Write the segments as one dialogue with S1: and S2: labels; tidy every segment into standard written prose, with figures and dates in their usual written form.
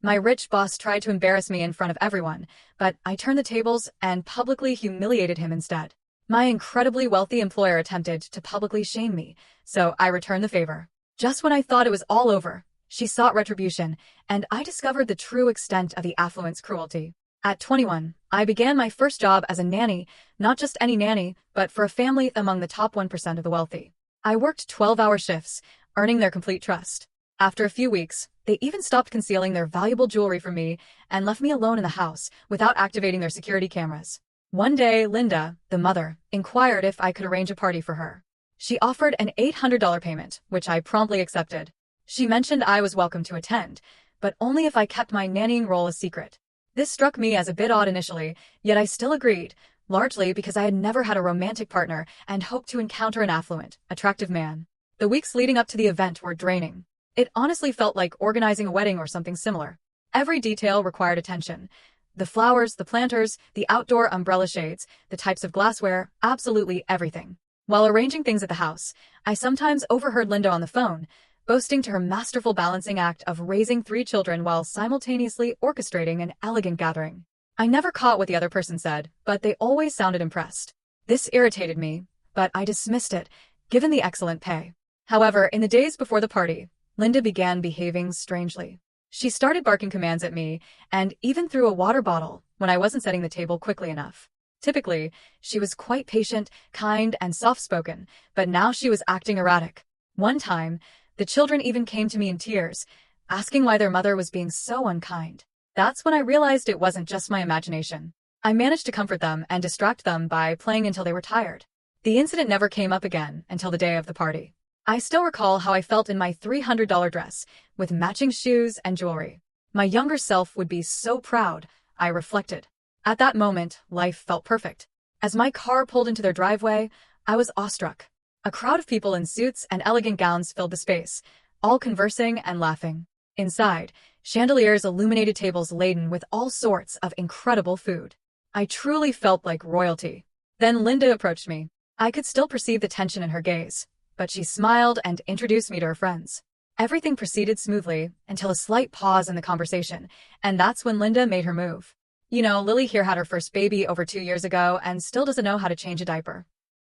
S1: My rich boss tried to embarrass me in front of everyone, but I turned the tables and publicly humiliated him instead. My incredibly wealthy employer attempted to publicly shame me, so I returned the favor. Just when I thought it was all over, she sought retribution, and I discovered the true extent of the affluent's cruelty. At 21, I began my first job as a nanny, not just any nanny, but for a family among the top 1% of the wealthy. I worked 12-hour shifts, earning their complete trust. After a few weeks, they even stopped concealing their valuable jewelry from me and left me alone in the house without activating their security cameras. One day, Linda, the mother, inquired if I could arrange a party for her. She offered an $800 payment, which I promptly accepted. She mentioned I was welcome to attend, but only if I kept my nannying role a secret. This struck me as a bit odd initially, yet I still agreed, largely because I had never had a romantic partner and hoped to encounter an affluent, attractive man. The weeks leading up to the event were draining. It honestly felt like organizing a wedding or something similar. Every detail required attention. The flowers, the planters, the outdoor umbrella shades, the types of glassware, absolutely everything. While arranging things at the house, I sometimes overheard Linda on the phone, boasting to her masterful balancing act of raising 3 children while simultaneously orchestrating an elegant gathering. I never caught what the other person said, but they always sounded impressed. This irritated me, but I dismissed it, given the excellent pay. However, in the days before the party, Linda began behaving strangely. She started barking commands at me, and even threw a water bottle when I wasn't setting the table quickly enough. Typically, she was quite patient, kind, and soft-spoken, but now she was acting erratic. One time, the children even came to me in tears, asking why their mother was being so unkind. That's when I realized it wasn't just my imagination. I managed to comfort them and distract them by playing until they were tired. The incident never came up again until the day of the party. I still recall how I felt in my $300 dress, with matching shoes and jewelry. My younger self would be so proud, I reflected. At that moment, life felt perfect. As my car pulled into their driveway, I was awestruck. A crowd of people in suits and elegant gowns filled the space, all conversing and laughing. Inside, chandeliers illuminated tables laden with all sorts of incredible food. I truly felt like royalty. Then Linda approached me. I could still perceive the tension in her gaze, but she smiled and introduced me to her friends. Everything proceeded smoothly until a slight pause in the conversation, and that's when Linda made her move. You know, Lily here had her first baby over 2 years ago and still doesn't know how to change a diaper.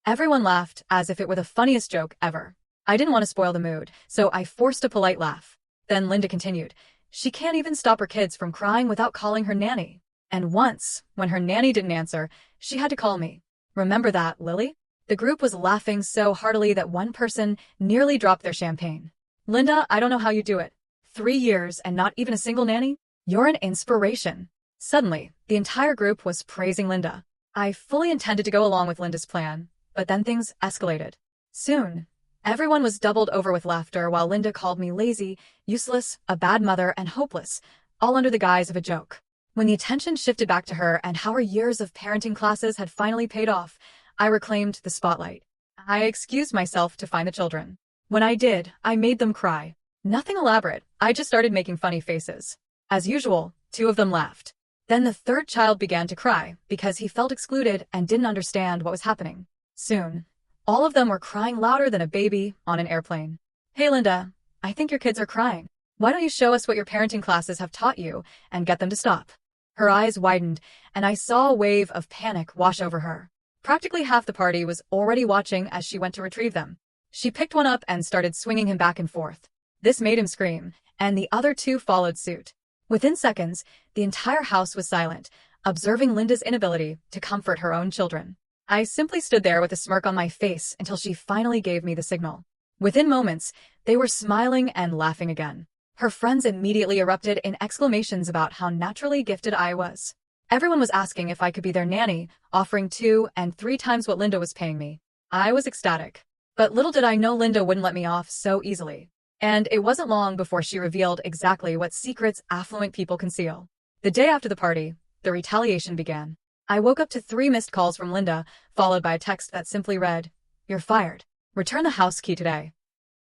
S1: Everyone laughed as if it were the funniest joke ever. I didn't want to spoil the mood, so I forced a polite laugh. Then Linda continued, she can't even stop her kids from crying without calling her nanny. And once, when her nanny didn't answer, she had to call me. Remember that, Lily? The group was laughing so heartily that one person nearly dropped their champagne. Linda, I don't know how you do it. 3 years and not even a single nanny? You're an inspiration. Suddenly, the entire group was praising Linda. I fully intended to go along with Linda's plan, but then things escalated. Soon, everyone was doubled over with laughter while Linda called me lazy, useless, a bad mother, and hopeless, all under the guise of a joke. When the attention shifted back to her and how her years of parenting classes had finally paid off, I reclaimed the spotlight. I excused myself to find the children. When I did, I made them cry. Nothing elaborate, I just started making funny faces. As usual, 2 of them laughed. Then the 3rd child began to cry because he felt excluded and didn't understand what was happening. Soon, all of them were crying louder than a baby on an airplane. Hey Linda, I think your kids are crying. Why don't you show us what your parenting classes have taught you and get them to stop? Her eyes widened, and I saw a wave of panic wash over her. Practically half the party was already watching as she went to retrieve them. She picked one up and started swinging him back and forth. This made him scream, and the other 2 followed suit. Within seconds, the entire house was silent, observing Linda's inability to comfort her own children. I simply stood there with a smirk on my face until she finally gave me the signal. Within moments, they were smiling and laughing again. Her friends immediately erupted in exclamations about how naturally gifted I was. Everyone was asking if I could be their nanny, offering 2 and 3 times what Linda was paying me. I was ecstatic. But little did I know Linda wouldn't let me off so easily. And it wasn't long before she revealed exactly what secrets affluent people conceal. The day after the party, the retaliation began. I woke up to 3 missed calls from Linda, followed by a text that simply read, "You're fired. Return the house key today."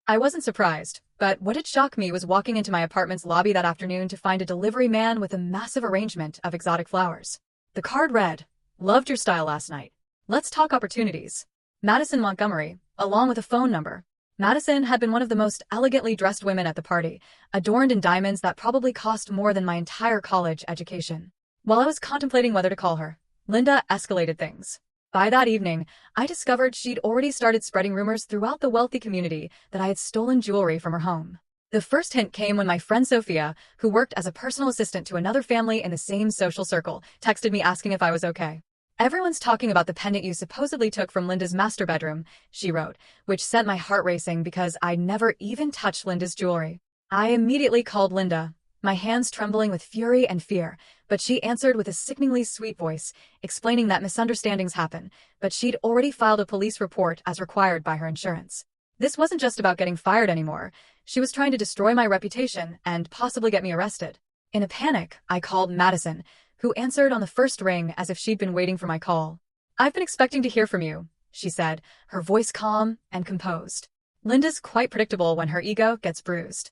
S1: I wasn't surprised, but what did shock me was walking into my apartment's lobby that afternoon to find a delivery man with a massive arrangement of exotic flowers. The card read, "Loved your style last night. Let's talk opportunities. Madison Montgomery," along with a phone number. Madison had been one of the most elegantly dressed women at the party, adorned in diamonds that probably cost more than my entire college education. While I was contemplating whether to call her, Linda escalated things. By that evening, I discovered she'd already started spreading rumors throughout the wealthy community that I had stolen jewelry from her home. The first hint came when my friend Sophia, who worked as a personal assistant to another family in the same social circle, texted me asking if I was okay. "Everyone's talking about the pendant you supposedly took from Linda's master bedroom," she wrote, which sent my heart racing because I'd never even touched Linda's jewelry. I immediately called Linda, my hands trembling with fury and fear, but she answered with a sickeningly sweet voice, explaining that misunderstandings happen, but she'd already filed a police report as required by her insurance. This wasn't just about getting fired anymore. She was trying to destroy my reputation and possibly get me arrested. In a panic, I called Madison, who answered on the first ring as if she'd been waiting for my call. "I've been expecting to hear from you," she said, her voice calm and composed. Linda's quite predictable when her ego gets bruised.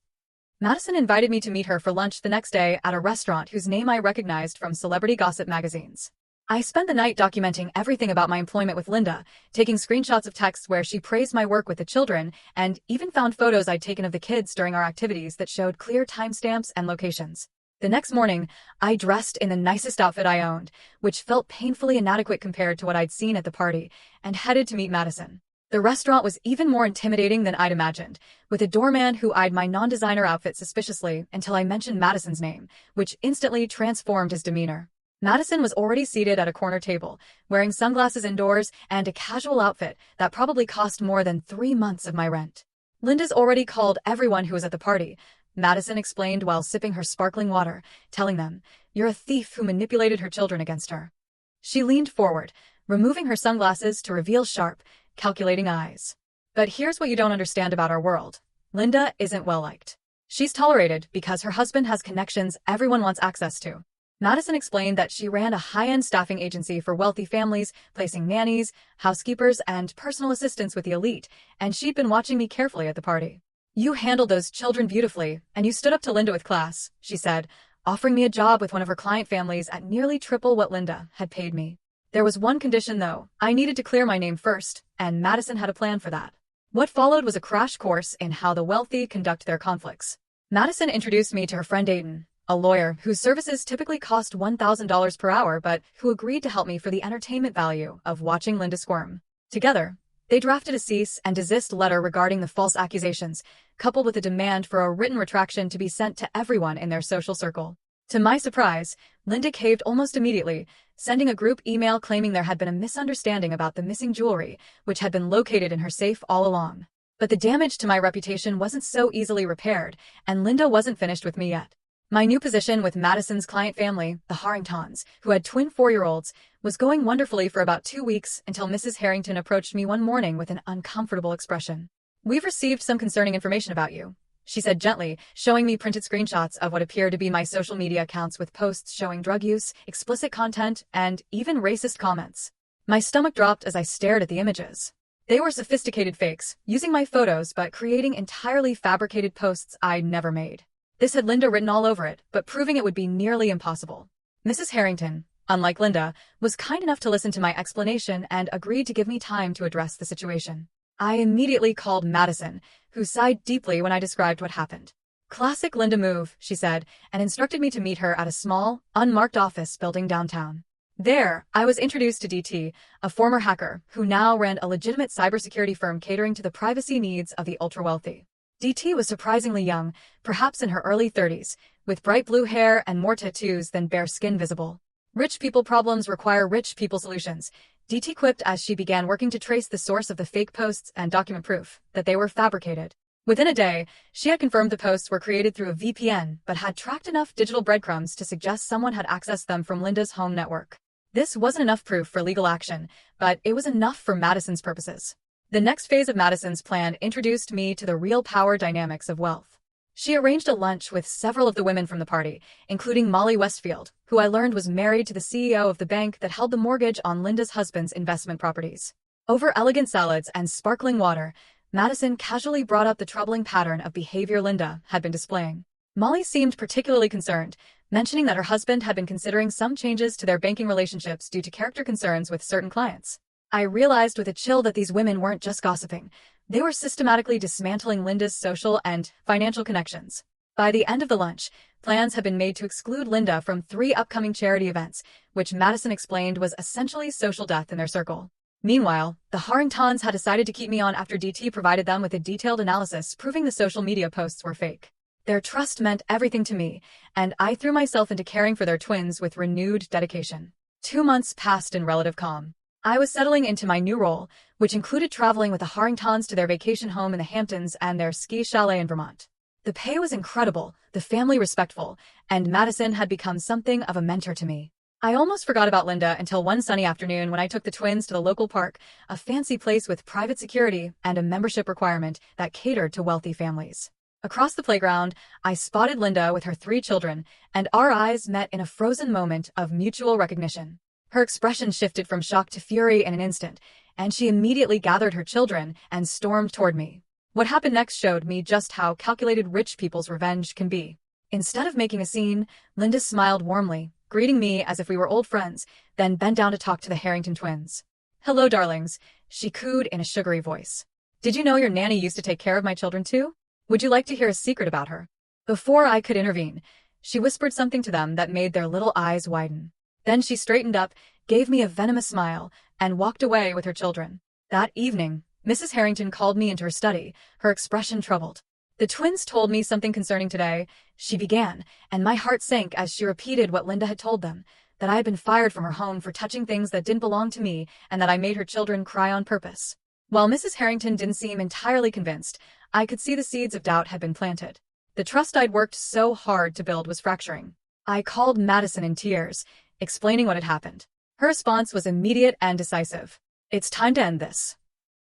S1: Madison invited me to meet her for lunch the next day at a restaurant whose name I recognized from celebrity gossip magazines. I spent the night documenting everything about my employment with Linda, taking screenshots of texts where she praised my work with the children, and even found photos I'd taken of the kids during our activities that showed clear timestamps and locations. The next morning, I dressed in the nicest outfit I owned, which felt painfully inadequate compared to what I'd seen at the party, and headed to meet Madison. The restaurant was even more intimidating than I'd imagined, with a doorman who eyed my non-designer outfit suspiciously until I mentioned Madison's name, which instantly transformed his demeanor. Madison was already seated at a corner table, wearing sunglasses indoors and a casual outfit that probably cost more than 3 months of my rent. "Linda's already called everyone who was at the party," Madison explained while sipping her sparkling water, telling them, "You're a thief who manipulated her children against her." She leaned forward, removing her sunglasses to reveal sharp, calculating eyes. "But here's what you don't understand about our world. Linda isn't well liked. She's tolerated because her husband has connections everyone wants access to." Madison explained that she ran a high-end staffing agency for wealthy families, placing nannies, housekeepers, and personal assistants with the elite, and she'd been watching me carefully at the party. "You handled those children beautifully, and you stood up to Linda with class," she said, offering me a job with one of her client families at nearly triple what Linda had paid me. "There was one condition, though. I needed to clear my name first, and Madison had a plan for that." What followed was a crash course in how the wealthy conduct their conflicts. Madison introduced me to her friend Aiden, a lawyer whose services typically cost $1,000 per hour but who agreed to help me for the entertainment value of watching Linda squirm. Together, they drafted a cease and desist letter regarding the false accusations, coupled with a demand for a written retraction to be sent to everyone in their social circle. To my surprise, Linda caved almost immediately, sending a group email claiming there had been a misunderstanding about the missing jewelry, which had been located in her safe all along. But the damage to my reputation wasn't so easily repaired, and Linda wasn't finished with me yet. My new position with Madison's client family, the Harringtons, who had twin 4-year-olds, was going wonderfully for about 2 weeks until Mrs. Harrington approached me one morning with an uncomfortable expression. "We've received some concerning information about you," she said gently, showing me printed screenshots of what appeared to be my social media accounts with posts showing drug use, explicit content, and even racist comments. My stomach dropped as I stared at the images. They were sophisticated fakes, using my photos but creating entirely fabricated posts I'd never made. This had Linda written all over it, but proving it would be nearly impossible. Mrs. Harrington, unlike Linda, was kind enough to listen to my explanation and agreed to give me time to address the situation. I immediately called Madison, who sighed deeply when I described what happened. "Classic Linda move," she said, and instructed me to meet her at a small, unmarked office building downtown. There, I was introduced to DT, a former hacker who now ran a legitimate cybersecurity firm catering to the privacy needs of the ultra-wealthy. DT was surprisingly young, perhaps in her early 30s, with bright blue hair and more tattoos than bare skin visible. "Rich people problems require rich people solutions," DT quipped as she began working to trace the source of the fake posts and document proof that they were fabricated. Within a day, she had confirmed the posts were created through a VPN but had tracked enough digital breadcrumbs to suggest someone had accessed them from Linda's home network. This wasn't enough proof for legal action, but it was enough for Madison's purposes. The next phase of Madison's plan introduced me to the real power dynamics of wealth. She arranged a lunch with several of the women from the party, including Molly Westfield, who I learned was married to the CEO of the bank that held the mortgage on Linda's husband's investment properties. Over elegant salads and sparkling water, Madison casually brought up the troubling pattern of behavior Linda had been displaying. Molly seemed particularly concerned, mentioning that her husband had been considering some changes to their banking relationships due to character concerns with certain clients. I realized with a chill that these women weren't just gossiping. They were systematically dismantling Linda's social and financial connections. By the end of the lunch, plans had been made to exclude Linda from 3 upcoming charity events, which Madison explained was essentially social death in their circle. Meanwhile, the Harringtons had decided to keep me on after DT provided them with a detailed analysis proving the social media posts were fake. Their trust meant everything to me, and I threw myself into caring for their twins with renewed dedication. 2 months passed in relative calm. I was settling into my new role, which included traveling with the Harringtons to their vacation home in the Hamptons and their ski chalet in Vermont. The pay was incredible, the family respectful, and Madison had become something of a mentor to me. I almost forgot about Linda until one sunny afternoon when I took the twins to the local park, a fancy place with private security and a membership requirement that catered to wealthy families. Across the playground, I spotted Linda with her 3 children, and our eyes met in a frozen moment of mutual recognition. Her expression shifted from shock to fury in an instant, and she immediately gathered her children and stormed toward me. What happened next showed me just how calculated rich people's revenge can be. Instead of making a scene, Linda smiled warmly, greeting me as if we were old friends, then bent down to talk to the Harrington twins. "Hello, darlings," she cooed in a sugary voice. "Did you know your nanny used to take care of my children too? Would you like to hear a secret about her?" Before I could intervene, she whispered something to them that made their little eyes widen. Then she straightened up, gave me a venomous smile, and walked away with her children. That evening, Mrs. Harrington called me into her study, her expression troubled. "The twins told me something concerning today," she began, and my heart sank as she repeated what Linda had told them, that I had been fired from her home for touching things that didn't belong to me and that I made her children cry on purpose. While Mrs. Harrington didn't seem entirely convinced, I could see the seeds of doubt had been planted. The trust I'd worked so hard to build was fracturing. I called Madison in tears, explaining what had happened. Her response was immediate and decisive. "It's time to end this."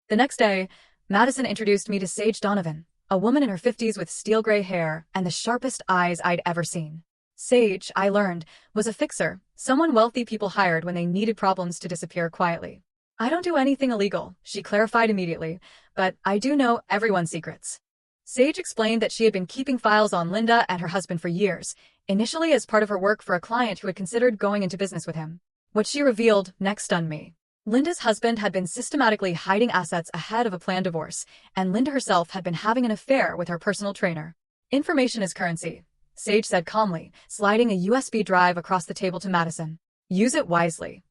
S1: The next day, Madison introduced me to Sage Donovan, a woman in her 50s with steel gray hair and the sharpest eyes I'd ever seen. Sage, I learned, was a fixer, someone wealthy people hired when they needed problems to disappear quietly. "I don't do anything illegal," she clarified immediately, "but I do know everyone's secrets." Sage explained that she had been keeping files on Linda and her husband for years, initially as part of her work for a client who had considered going into business with him. What she revealed next stunned me. Linda's husband had been systematically hiding assets ahead of a planned divorce, and Linda herself had been having an affair with her personal trainer. "Information is currency," Sage said calmly, sliding a USB drive across the table to Madison. "Use it wisely."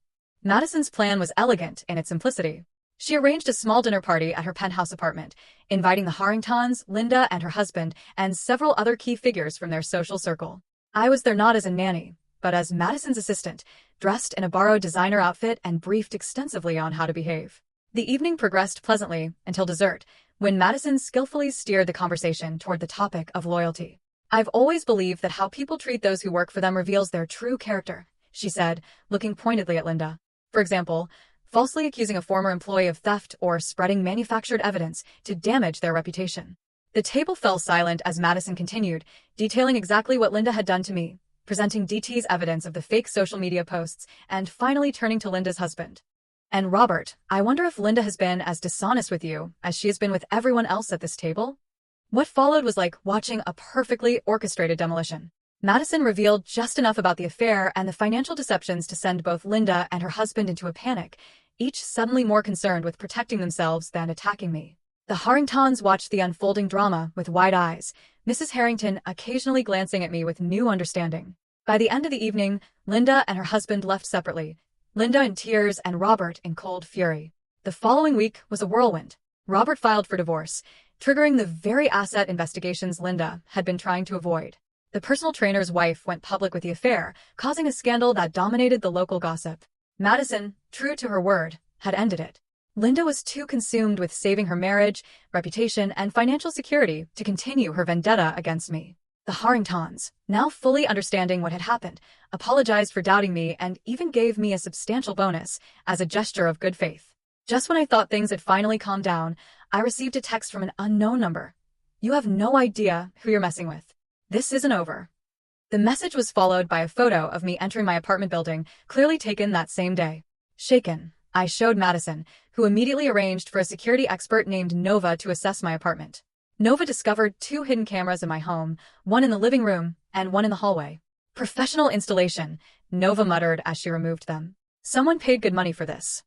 S1: Madison's plan was elegant in its simplicity. She arranged a small dinner party at her penthouse apartment, inviting the Harringtons, Linda and her husband, and several other key figures from their social circle. I was there not as a nanny, but as Madison's assistant, dressed in a borrowed designer outfit and briefed extensively on how to behave. The evening progressed pleasantly until dessert, when Madison skillfully steered the conversation toward the topic of loyalty. "I've always believed that how people treat those who work for them reveals their true character," she said, looking pointedly at Linda. "For example, falsely accusing a former employee of theft or spreading manufactured evidence to damage their reputation." The table fell silent as Madison continued, detailing exactly what Linda had done to me, presenting DT's evidence of the fake social media posts, and finally turning to Linda's husband. "And Robert, I wonder if Linda has been as dishonest with you as she has been with everyone else at this table?" What followed was like watching a perfectly orchestrated demolition. Madison revealed just enough about the affair and the financial deceptions to send both Linda and her husband into a panic, each suddenly more concerned with protecting themselves than attacking me. The Harringtons watched the unfolding drama with wide eyes, Mrs. Harrington occasionally glancing at me with new understanding. By the end of the evening, Linda and her husband left separately, Linda in tears and Robert in cold fury. The following week was a whirlwind. Robert filed for divorce, triggering the very asset investigations Linda had been trying to avoid. The personal trainer's wife went public with the affair, causing a scandal that dominated the local gossip. Madison, true to her word, had ended it. Linda was too consumed with saving her marriage, reputation, and financial security to continue her vendetta against me. The Harringtons, now fully understanding what had happened, apologized for doubting me and even gave me a substantial bonus as a gesture of good faith. Just when I thought things had finally calmed down, I received a text from an unknown number. "You have no idea who you're messing with. This isn't over." The message was followed by a photo of me entering my apartment building, clearly taken that same day. Shaken, I showed Madison, who immediately arranged for a security expert named Nova to assess my apartment. Nova discovered 2 hidden cameras in my home, one in the living room and one in the hallway. "Professional installation," Nova muttered as she removed them. "Someone paid good money for this."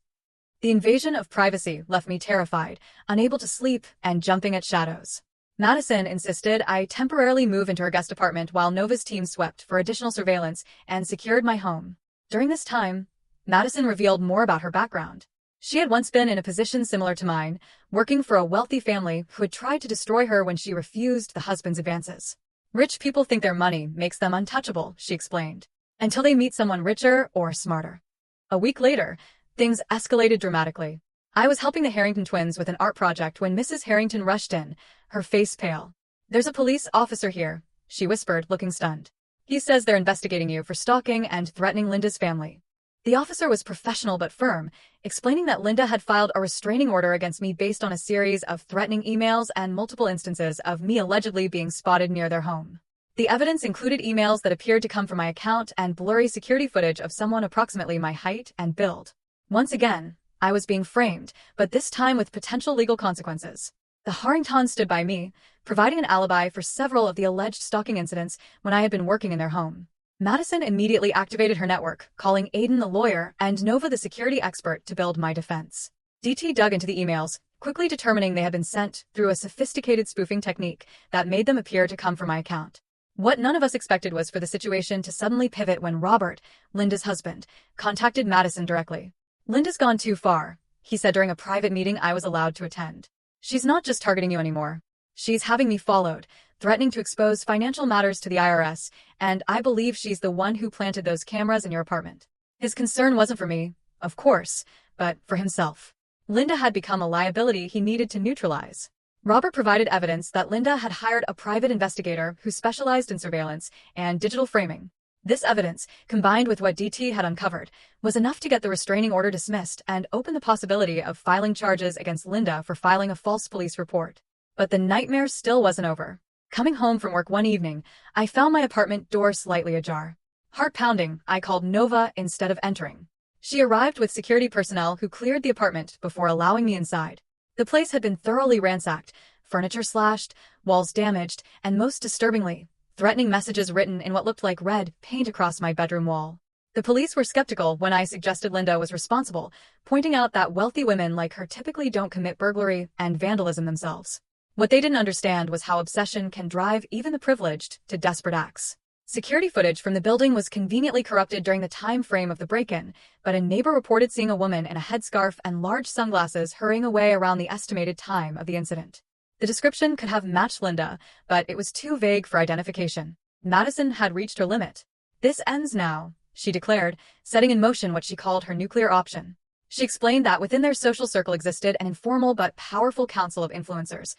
S1: The invasion of privacy left me terrified, unable to sleep, and jumping at shadows. Madison insisted I temporarily move into her guest apartment while Nova's team swept for additional surveillance and secured my home. During this time, Madison revealed more about her background. She had once been in a position similar to mine, working for a wealthy family who had tried to destroy her when she refused the husband's advances. Rich people think their money makes them untouchable, she explained, until they meet someone richer or smarter. A week later, things escalated dramatically. I was helping the Harrington twins with an art project when Mrs. Harrington rushed in, her face pale. "There's a police officer here," she whispered, looking stunned. "He says they're investigating you for stalking and threatening Linda's family." The officer was professional but firm, explaining that Linda had filed a restraining order against me based on a series of threatening emails and multiple instances of me allegedly being spotted near their home. The evidence included emails that appeared to come from my account and blurry security footage of someone approximately my height and build. Once again, I was being framed, but this time with potential legal consequences. The Harringtons stood by me, providing an alibi for several of the alleged stalking incidents when I had been working in their home. Madison immediately activated her network, calling Aiden the lawyer and Nova the security expert to build my defense. DT dug into the emails, quickly determining they had been sent through a sophisticated spoofing technique that made them appear to come from my account. What none of us expected was for the situation to suddenly pivot when Robert, Linda's husband, contacted Madison directly. "Linda's gone too far," he said during a private meeting I was allowed to attend. "She's not just targeting you anymore. She's having me followed, threatening to expose financial matters to the IRS, and I believe she's the one who planted those cameras in your apartment." His concern wasn't for me, of course, but for himself. Linda had become a liability he needed to neutralize. Robert provided evidence that Linda had hired a private investigator who specialized in surveillance and digital framing. This evidence, combined with what DT had uncovered, was enough to get the restraining order dismissed and open the possibility of filing charges against Linda for filing a false police report. But the nightmare still wasn't over. Coming home from work one evening, I found my apartment door slightly ajar. Heart pounding, I called Nova instead of entering. She arrived with security personnel who cleared the apartment before allowing me inside. The place had been thoroughly ransacked, furniture slashed, walls damaged, and most disturbingly, threatening messages written in what looked like red paint across my bedroom wall. The police were skeptical when I suggested Linda was responsible, pointing out that wealthy women like her typically don't commit burglary and vandalism themselves. What they didn't understand was how obsession can drive even the privileged to desperate acts. Security footage from the building was conveniently corrupted during the time frame of the break-in, but a neighbor reported seeing a woman in a headscarf and large sunglasses hurrying away around the estimated time of the incident. The description could have matched Linda, but it was too vague for identification. Madison had reached her limit. "This ends now," she declared, setting in motion what she called her nuclear option. She explained that within their social circle existed an informal but powerful council of influencers,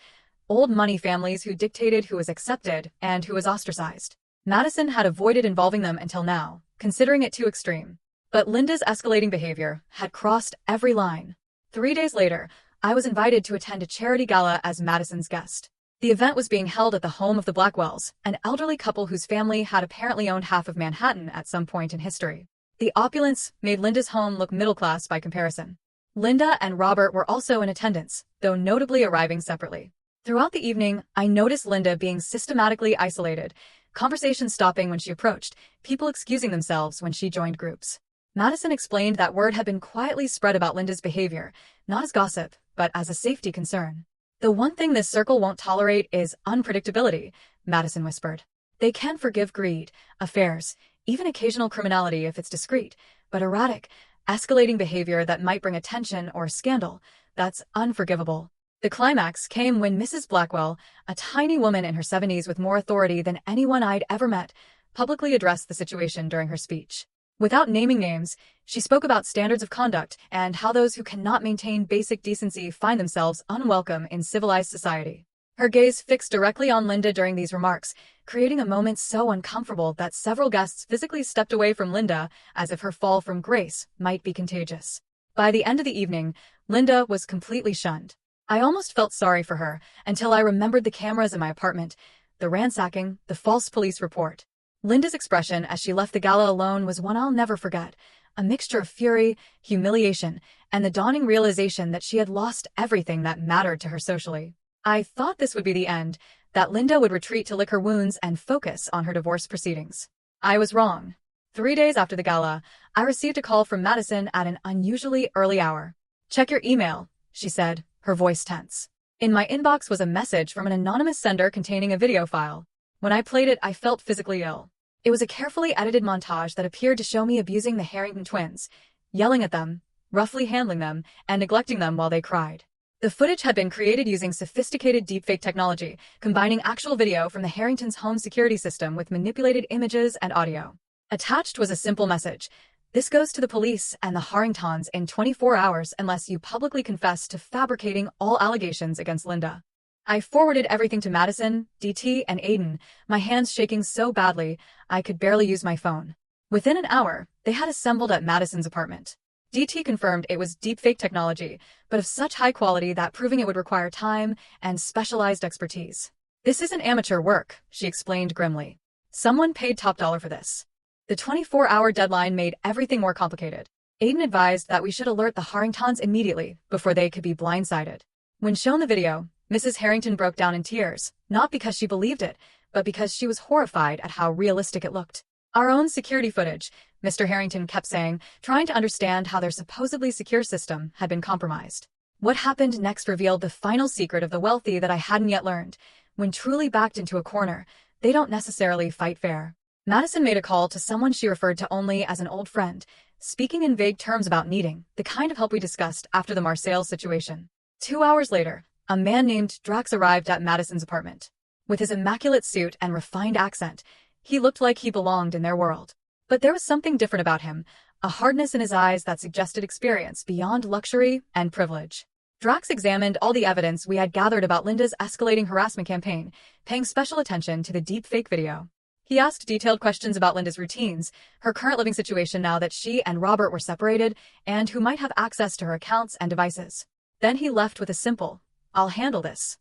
S1: old money families who dictated who was accepted and who was ostracized. Madison had avoided involving them until now, considering it too extreme. But Linda's escalating behavior had crossed every line. 3 days later, I was invited to attend a charity gala as Madison's guest. The event was being held at the home of the Blackwells, an elderly couple whose family had apparently owned half of Manhattan at some point in history. The opulence made Linda's home look middle-class by comparison. Linda and Robert were also in attendance, though notably arriving separately. Throughout the evening, I noticed Linda being systematically isolated, conversations stopping when she approached, people excusing themselves when she joined groups. Madison explained that word had been quietly spread about Linda's behavior, not as gossip, but as a safety concern. "The one thing this circle won't tolerate is unpredictability," Madison whispered. "They can forgive greed, affairs, even occasional criminality if it's discreet, but erratic, escalating behavior that might bring attention or scandal, that's unforgivable." The climax came when Mrs. Blackwell, a tiny woman in her 70s with more authority than anyone I'd ever met, publicly addressed the situation during her speech. Without naming names, she spoke about standards of conduct and how those who cannot maintain basic decency find themselves unwelcome in civilized society. Her gaze fixed directly on Linda during these remarks, creating a moment so uncomfortable that several guests physically stepped away from Linda as if her fall from grace might be contagious. By the end of the evening, Linda was completely shunned. I almost felt sorry for her until I remembered the cameras in my apartment, the ransacking, the false police report. Linda's expression as she left the gala alone was one I'll never forget, a mixture of fury, humiliation, and the dawning realization that she had lost everything that mattered to her socially. I thought this would be the end, that Linda would retreat to lick her wounds and focus on her divorce proceedings. I was wrong. 3 days after the gala, I received a call from Madison at an unusually early hour. "Check your email," she said, her voice tense. In my inbox was a message from an anonymous sender containing a video file. When I played it, I felt physically ill. It was a carefully edited montage that appeared to show me abusing the Harrington twins, yelling at them, roughly handling them, and neglecting them while they cried. The footage had been created using sophisticated deepfake technology, combining actual video from the Harringtons' home security system with manipulated images and audio. Attached was a simple message: "This goes to the police and the Harringtons in 24 hours unless you publicly confess to fabricating all allegations against Linda." I forwarded everything to Madison, DT, and Aiden, my hands shaking so badly I could barely use my phone. Within an hour, they had assembled at Madison's apartment. DT confirmed it was deepfake technology, but of such high quality that proving it would require time and specialized expertise. "This isn't amateur work," she explained grimly. "Someone paid top dollar for this." The 24-hour deadline made everything more complicated. Aiden advised that we should alert the Harringtons immediately before they could be blindsided. When shown the video, Mrs. Harrington broke down in tears, not because she believed it, but because she was horrified at how realistic it looked. "Our own security footage," Mr. Harrington kept saying, trying to understand how their supposedly secure system had been compromised. What happened next revealed the final secret of the wealthy that I hadn't yet learned. When truly backed into a corner, they don't necessarily fight fair. Madison made a call to someone she referred to only as an old friend, speaking in vague terms about needing the kind of help we discussed after the Marseille situation. 2 hours later, a man named Drax arrived at Madison's apartment. With his immaculate suit and refined accent, he looked like he belonged in their world. But there was something different about him, a hardness in his eyes that suggested experience beyond luxury and privilege. Drax examined all the evidence we had gathered about Linda's escalating harassment campaign, paying special attention to the deepfake video. He asked detailed questions about Linda's routines, her current living situation now that she and Robert were separated, and who might have access to her accounts and devices. Then he left with a simple, "I'll handle this."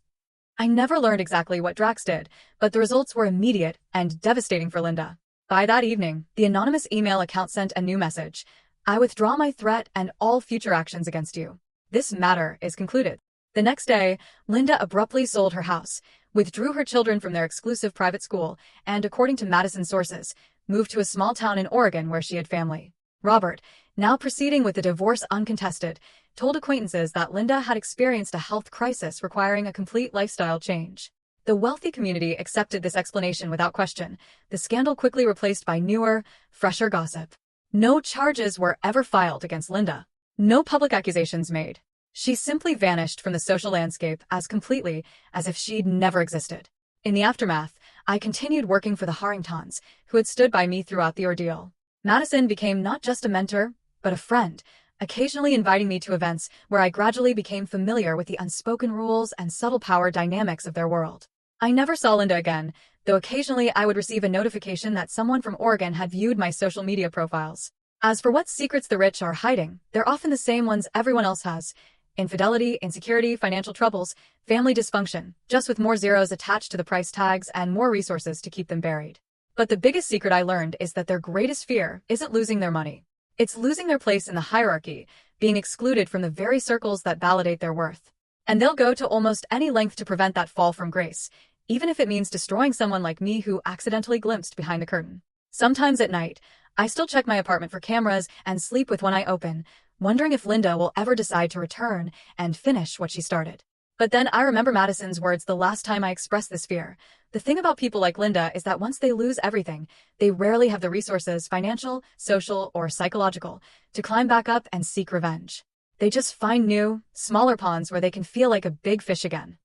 S1: I never learned exactly what Drax did, but the results were immediate and devastating for Linda. By that evening, the anonymous email account sent a new message: "I withdraw my threat and all future actions against you. This matter is concluded." The next day, Linda abruptly sold her house, withdrew her children from their exclusive private school, and, according to Madison sources, moved to a small town in Oregon where she had family. Robert, now proceeding with the divorce uncontested, told acquaintances that Linda had experienced a health crisis requiring a complete lifestyle change. The wealthy community accepted this explanation without question, the scandal quickly replaced by newer, fresher gossip. No charges were ever filed against Linda. No public accusations made. She simply vanished from the social landscape as completely as if she'd never existed. In the aftermath, I continued working for the Harringtons, who had stood by me throughout the ordeal. Madison became not just a mentor, but a friend, occasionally inviting me to events where I gradually became familiar with the unspoken rules and subtle power dynamics of their world. I never saw Linda again, though occasionally I would receive a notification that someone from Oregon had viewed my social media profiles. As for what secrets the rich are hiding, they're often the same ones everyone else has: infidelity, insecurity, financial troubles, family dysfunction, just with more zeros attached to the price tags and more resources to keep them buried. But the biggest secret I learned is that their greatest fear isn't losing their money. It's losing their place in the hierarchy, being excluded from the very circles that validate their worth. And they'll go to almost any length to prevent that fall from grace, even if it means destroying someone like me who accidentally glimpsed behind the curtain. Sometimes at night, I still check my apartment for cameras and sleep with one eye open, wondering if Linda will ever decide to return and finish what she started. But then I remember Madison's words the last time I expressed this fear. The thing about people like Linda is that once they lose everything, they rarely have the resources, financial, social, or psychological, to climb back up and seek revenge. They just find new, smaller ponds where they can feel like a big fish again.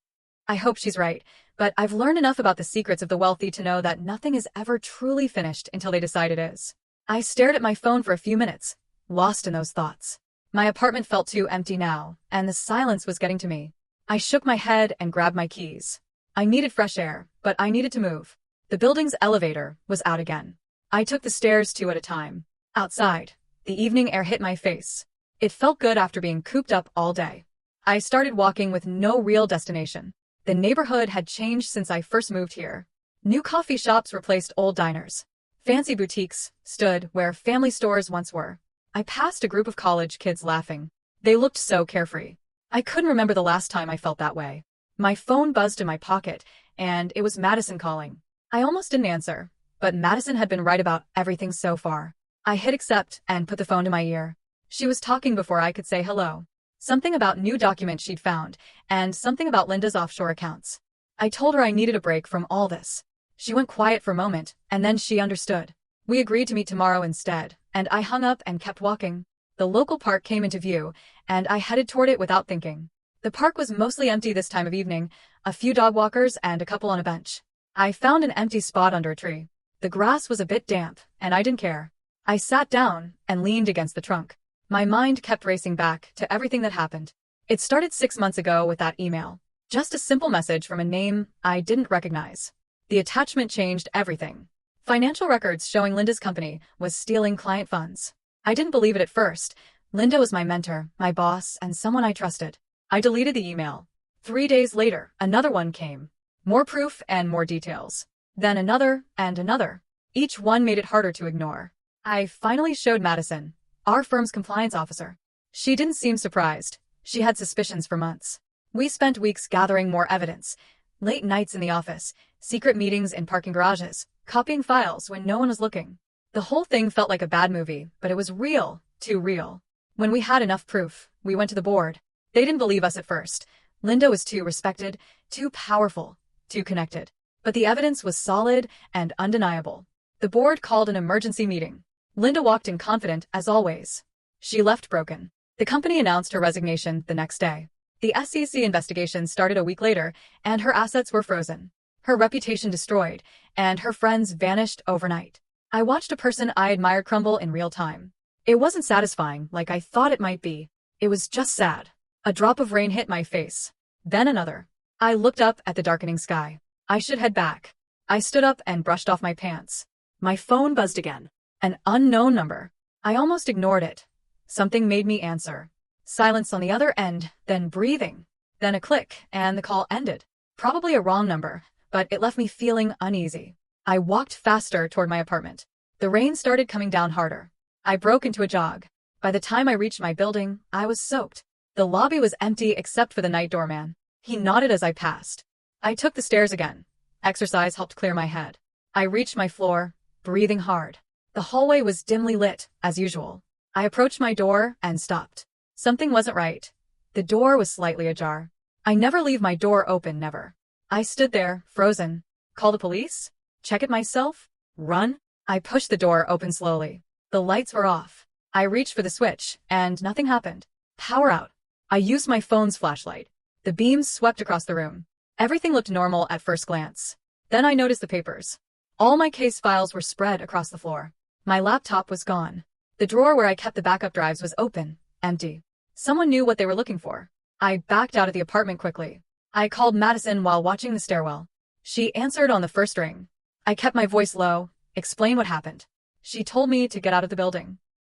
S1: I hope she's right, but I've learned enough about the secrets of the wealthy to know that nothing is ever truly finished until they decide it is. I stared at my phone for a few minutes, lost in those thoughts. My apartment felt too empty now, and the silence was getting to me. I shook my head and grabbed my keys. I needed fresh air, but I needed to move. The building's elevator was out again. I took the stairs 2 at a time. Outside, the evening air hit my face. It felt good after being cooped up all day. I started walking with no real destination. The neighborhood had changed since I first moved here. New coffee shops replaced old diners. Fancy boutiques stood where family stores once were. I passed a group of college kids laughing. They looked so carefree. I couldn't remember the last time I felt that way. My phone buzzed in my pocket, and it was Madison calling. I almost didn't answer, but Madison had been right about everything so far. I hit accept and put the phone to my ear. She was talking before I could say hello. Something about new documents she'd found, and something about Linda's offshore accounts. I told her I needed a break from all this. She went quiet for a moment, and then she understood. We agreed to meet tomorrow instead, and I hung up and kept walking. The local park came into view, and I headed toward it without thinking. The park was mostly empty this time of evening, a few dog walkers and a couple on a bench. I found an empty spot under a tree. The grass was a bit damp, and I didn't care. I sat down and leaned against the trunk. My mind kept racing back to everything that happened. It started 6 months ago with that email. Just a simple message from a name I didn't recognize. The attachment changed everything. Financial records showing Linda's company was stealing client funds. I didn't believe it at first. Linda was my mentor, my boss, and someone I trusted. I deleted the email. 3 days later, another one came. More proof and more details. Then another and another. Each one made it harder to ignore. I finally showed Madison, our firm's compliance officer. She didn't seem surprised. She had suspicions for months. We spent weeks gathering more evidence. Late nights in the office, secret meetings in parking garages, copying files when no one was looking. The whole thing felt like a bad movie, but it was real, too real. When we had enough proof, we went to the board. They didn't believe us at first. Linda was too respected, too powerful, too connected. But the evidence was solid and undeniable. The board called an emergency meeting. Linda walked in confident, as always. She left broken. The company announced her resignation the next day. The SEC investigation started a week later, and her assets were frozen. Her reputation destroyed, and her friends vanished overnight. I watched a person I admired crumble in real time. It wasn't satisfying like I thought it might be. It was just sad. A drop of rain hit my face. Then another. I looked up at the darkening sky. I should head back. I stood up and brushed off my pants. My phone buzzed again. An unknown number. I almost ignored it. Something made me answer. Silence on the other end, then breathing. Then a click, and the call ended. Probably a wrong number, but it left me feeling uneasy. I walked faster toward my apartment. The rain started coming down harder. I broke into a jog. By the time I reached my building, I was soaked. The lobby was empty except for the night doorman. He nodded as I passed. I took the stairs again. Exercise helped clear my head. I reached my floor, breathing hard. The hallway was dimly lit, as usual. I approached my door and stopped. Something wasn't right. The door was slightly ajar. I never leave my door open, never. I stood there, frozen. Call the police? Check it myself? Run? I pushed the door open slowly. The lights were off. I reached for the switch, and nothing happened. Power out. I used my phone's flashlight. The beams swept across the room. Everything looked normal at first glance. Then I noticed the papers. All my case files were spread across the floor. My laptop was gone. The drawer where I kept the backup drives was open, empty. Someone knew what they were looking for. I backed out of the apartment quickly. I called Madison while watching the stairwell. She answered on the first ring. I kept my voice low, explained what happened. She told me to get out of the building.